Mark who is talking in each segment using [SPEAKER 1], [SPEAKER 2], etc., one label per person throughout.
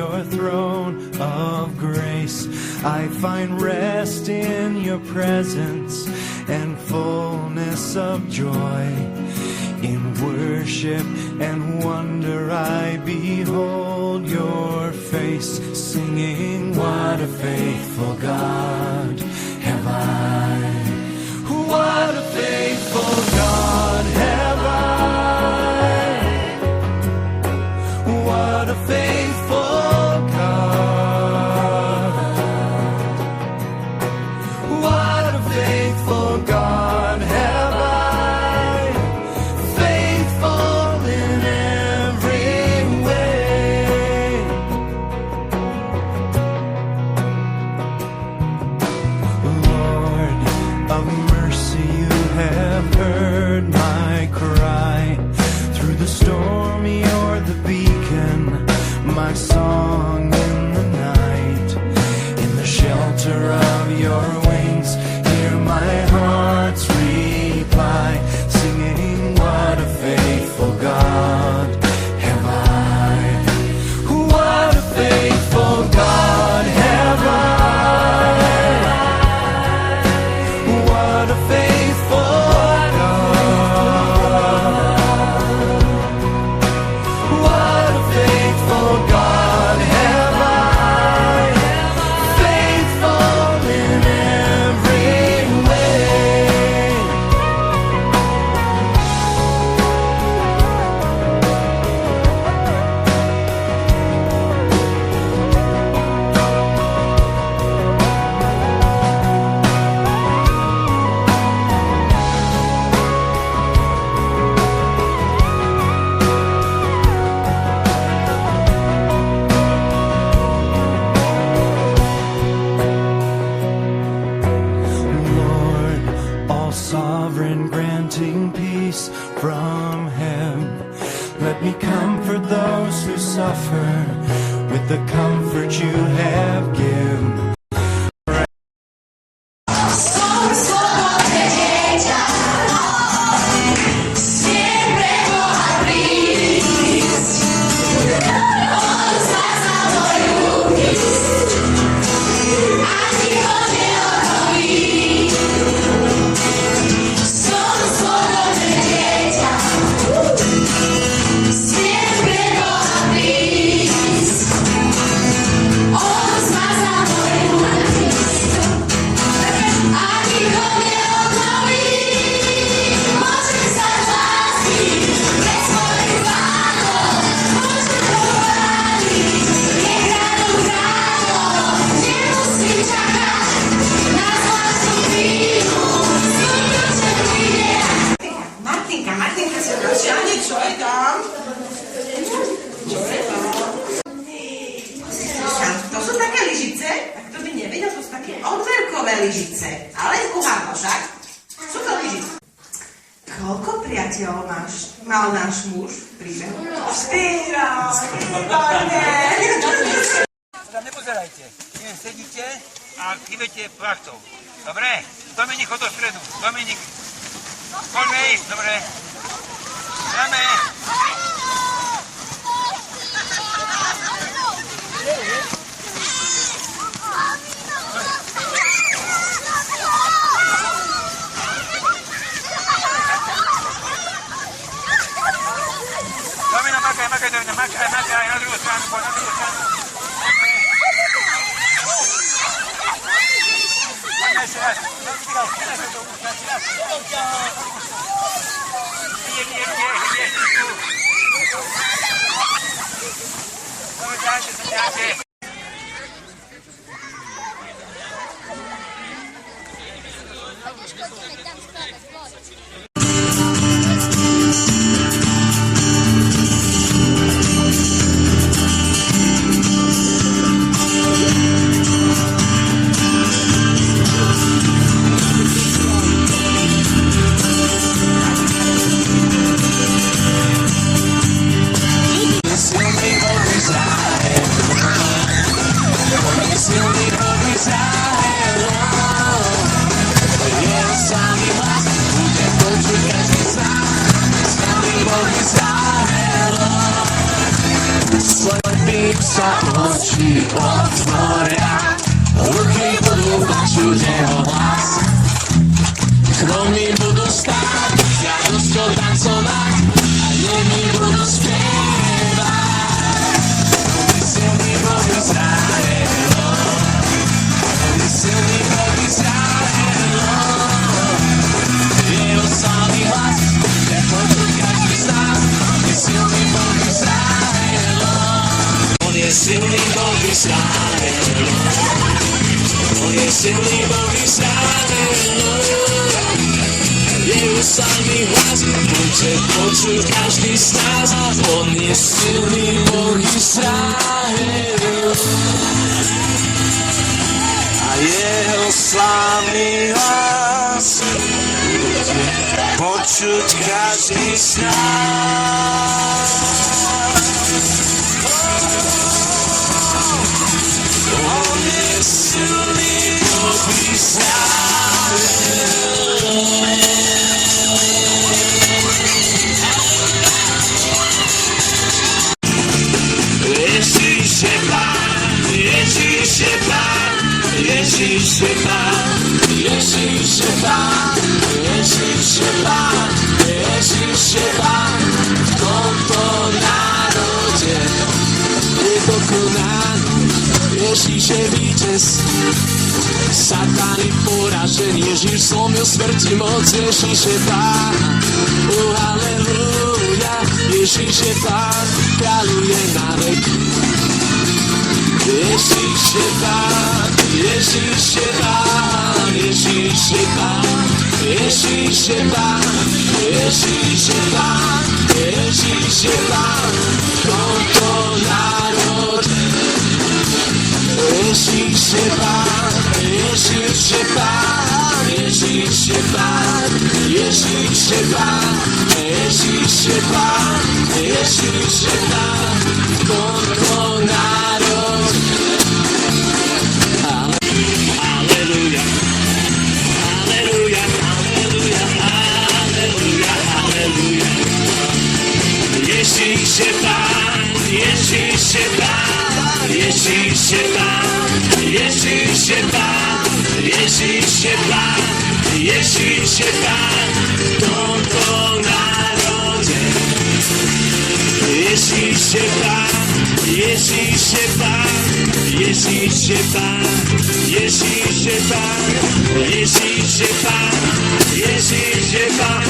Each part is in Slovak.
[SPEAKER 1] your throne of grace. I find rest in your presence and fullness of joy. In worship and wonder I behold your face, singing, what a faithful God have I. What a faithful God have I. What a faithful God. What a faithful God have I. Faithful in every way. Lord of mercy, you have heard my cry. Through the storm, you're the beacon, my song in the night. In the shelter of your wings, hear my heart's reply, singing, what a faithful God have I. What a faithful God have I. What a faithful God. What a faithful God have I. Faithful in every way. Lord, all sovereign, granting peace from heaven, let me comfort those who suffer with the comfort you have given.
[SPEAKER 2] Čo je tam? To sú také lyžice, a kto by nevedel, to sú také odverkové lyžice. Ale kuchárko však. Sú to lyžice. Koľko priateľov mal náš muž v príbehu? 4, výborne.
[SPEAKER 3] Nepozerajte, len sedíte a kývete plachtou. Dobre? Dominik, chod do stredu. Dominik, poďme ísť, dobre? Dáme. Domina, makaj, Domina, makaj, na druhú stranu, poď na druhú stranu. Poďme ešte raz,
[SPEAKER 1] Slow and be
[SPEAKER 4] nich sa oči otvoria, ruky budú počuť jeho hlas. Chromy budú stáť, radosťou tancovať a nemi budú spievať. On je silný Boh Izraelov, on je silný Boh Izraelov. Jeho slávny hlas, jak počuť každý z nás. On je silný Boh Izraelov, on je silný Boh Izraelov, on je silný Boh Izraelov. Jeho slávny hlas bude počuť každý z nás. On je silný Boh Izraelov a jeho slávny hlas bude počuť každý z nás. On je silný Boh Izraelov. Ježíš je Pán, Ježíš je Pán, Ježíš je Pán, Ježíš je Pán, Ježíš je Pán, Ježíš je Pán. V tomto národe je dokonaný, Ježíš je víťaz. Satan je poražený, Ježíš zlomil smrti moc, Ježíš je Pán. Halleluja, Ježíš je Pán, kráľuje na veky. Ježíš je Pán, Ježíš je Pán, Ježíš je Pán, Ježíš je Pán, Ježíš je Pán, Ježíš je Pán. V tomto národe Ježíš je Pán, Ježíš je Pán, Ježíš je Pán, Ježíš je Pán, Ježíš je Pán, Ježíš je Pán. V tomto národe Halleluja, Halleluja, Halleluja, Halleluja, Halleluja. Ježíš je Pán, Ježíš je Pán, Ježíš je Pán, Ježíš je Pán, Ježíš je Pán, Ježíš je Pán. V tomto národe Ježíš je Pán, Ježíš je Pán, Ježíš je Pán, Ježíš je Pán, Ježíš je Pán, Ježíš je Pán.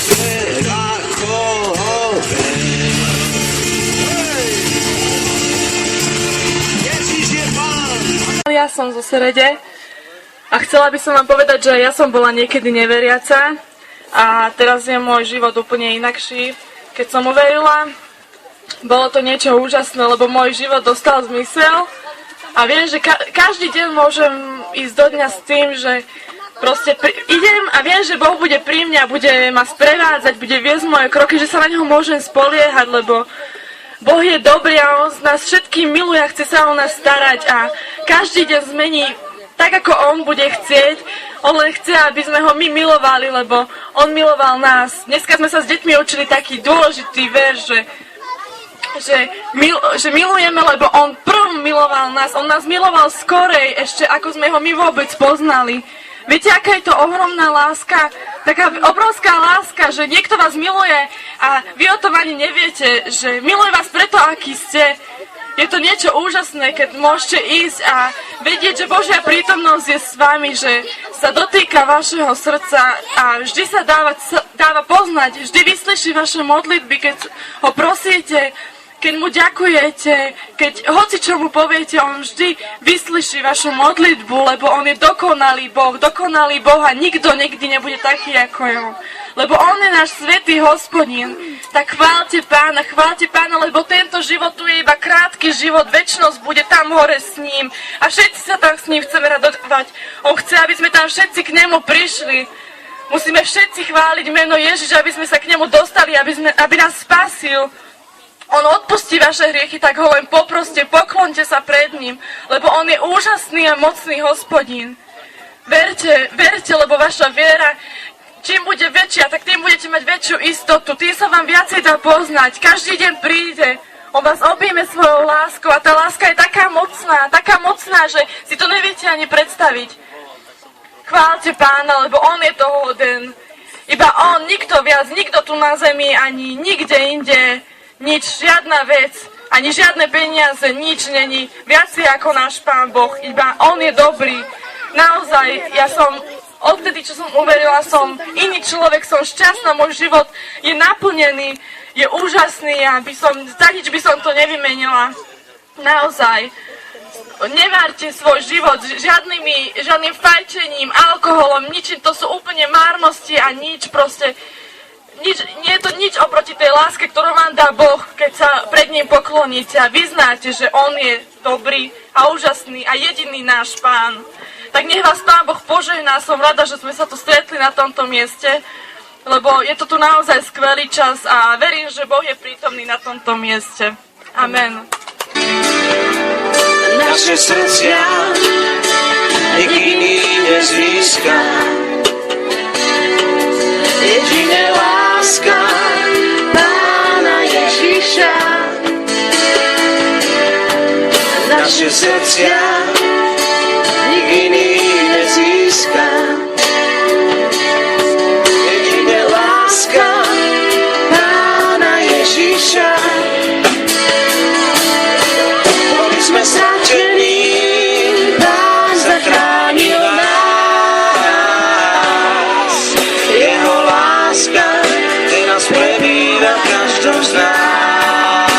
[SPEAKER 4] Spevachové. Ježíš je Pán.
[SPEAKER 5] Ja som zo Serede a chcela by som vám povedať, že ja som bola niekedy neveriaca a teraz je môj život úplne inakší. Keď som uverila, bolo to niečo úžasné, lebo môj život dostal zmysel a viem, že každý deň môžem ísť do dňa s tým, že proste idem a viem, že Boh bude pri mňa, bude ma sprevádzať, bude viesť moje kroky, že sa na neho môžem spoliehať, lebo Boh je dobrý a on z nás všetkým miluje a chce sa o nás starať a každý deň zmení tak, ako on bude chcieť. On len chce, aby sme ho my milovali, lebo on miloval nás. Dneska sme sa s deťmi učili taký dôležitý verš, že milujeme, lebo on prvom miloval nás. On nás miloval skorej, ešte ako sme ho my vôbec poznali. Viete, aká je to ohromná láska? Taká obrovská láska, že niekto vás miluje a vy o tom ani neviete, že miluje vás preto, aký ste. Je to niečo úžasné, keď môžete ísť a vedieť, že Božia prítomnosť je s vami, že sa dotýka vašeho srdca a vždy sa dáva poznať, vždy vyslyší vaše modlitby, keď ho prosíte, keď mu ďakujete, keď hoci čo mu poviete, on vždy vyslyší vašu modlitbu, lebo on je dokonalý Boh a nikto nikdy nebude taký ako je on. Lebo on je náš svätý Hospodin. Tak chváľte Pána, lebo tento život tu je iba krátky život, večnosť bude tam hore s ním a všetci sa tam s ním chceme radovať. On chce, aby sme tam všetci k nemu prišli. Musíme všetci chváliť meno Ježiš, aby sme sa k nemu dostali, aby nás spasil. On odpustí vaše hriechy, tak ho len poproste, poklonte sa pred ním, lebo on je úžasný a mocný Hospodin. Verte, lebo vaša viera, čím bude väčšia, tak tým budete mať väčšiu istotu, tým sa vám viacej dá poznať. Každý deň príde, On vás objíme svojou láskou a tá láska je taká mocná, že si to neviete ani predstaviť. Chváľte Pána, lebo On je toho hoden. Iba On, nikto viac, nikto tu na zemi, ani nikde inde, nič, žiadna vec, ani žiadne peniaze, nič není viacej ako náš Pán Boh. Iba On je dobrý. Naozaj, ja som, odtedy, čo som uverila, som iný človek, som šťastná, môj život je naplnený, je úžasný a za nič by som to nevymenila. Naozaj. Nemárte svoj život žiadnym fajčením, alkoholom, ničím. To sú úplne márnosti a nič proste. Nie je to nič oproti tej láske, ktorú vám dá Boh, keď sa pred ním pokloníte a vyznáte, že On je dobrý a úžasný a jediný náš Pán. Tak nech vás Pán Boh požehná. Som rada, že sme sa tu stretli na tomto mieste, lebo je to tu naozaj skvelý čas a verím, že Boh je prítomný na tomto mieste. Amen.
[SPEAKER 4] Naše srdcia nik iný nezíska. Jedine láska Pána Ježiša. Naše srdcia nik iný nezíska. Jedine láska Pána Ježiša. Boli sme zratení, Pán zachránil nás. Jeho láska teraz prebýva v každom z nás.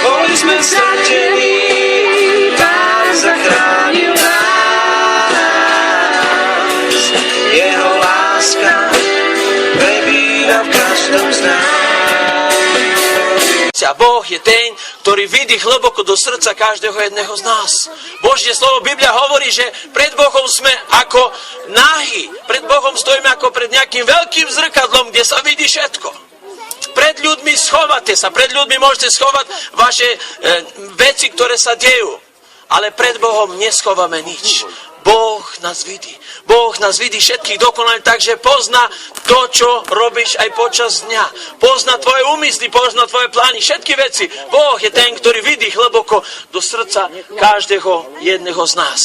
[SPEAKER 4] Boli sme zratení, Pán zachránil nás. Jeho láska prebýva v každom z nás. A Boh je ten, ktorý vidí hlboko do srdca každého jedného z nás. Božie slovo Biblia hovorí, že pred Bohom sme ako nahy. Pred Bohom stojíme ako pred nejakým veľkým zrkadlom, kde sa vidí všetko. Pred ľuďmi schovate sa, pred ľuďmi môžete schovať vaše veci, ktoré sa dejú. Ale pred Bohom neschováme nič. Boh nás vidí. Boh nás vidí všetkých dokonale, takže pozná to, čo robíš aj počas dňa. Pozná tvoje úmysly, pozná tvoje plány, všetky veci. Boh je ten, ktorý vidí hlboko do srdca každého jedného z nás.